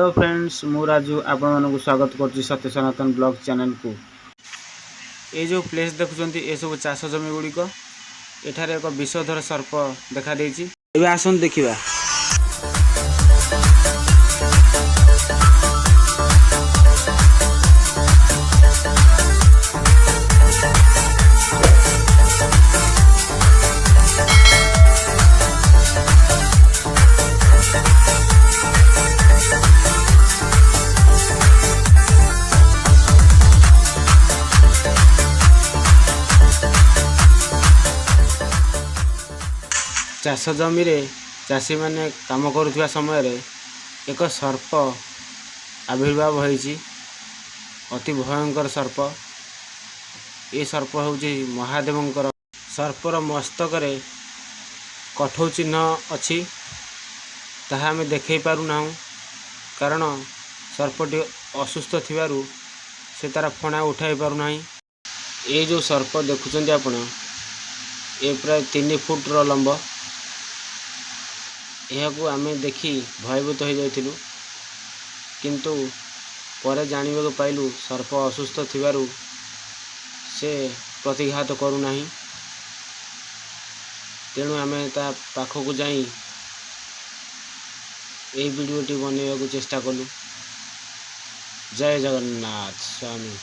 Hello friends मु राजू आपण मानक स्वागत करछि सत्य सनातन ब्लॉग चैनल को। ये जो प्लेस देखुछंती ए सब चाष जमी गुड़िक एठारे एक विषधर सर्प देखा देछि। एबे आसन देखिबा। चाष जमी रे चाषी माने काम करुवा समय रे एक सर्प आविर्भाव होईची। अति भयंकर सर्प। ये सर्प होउची महादेवंकर। सर्पर मस्तक रे कठौ चिन्ह अछि ताहा आमे देखै पारु नाहु, कारण सर्पटी असुस्थ थिबारु से तार फणा उठाई पारु नाही। ये जो सर्प देखुचंती आपण ए प्राय 3 फुट रो लंब। यह आमे देखी भयभूत हो जाइथिलु, किंतु परे जानिबा को पाइलु सर्प असुस्थ थिबारु से प्रतिघात करू नाही। तेणु आमे ता पाखकु जाई ए वीडियोटी बनैया को चेष्टा कलु। जय जगन्नाथ स्वामी।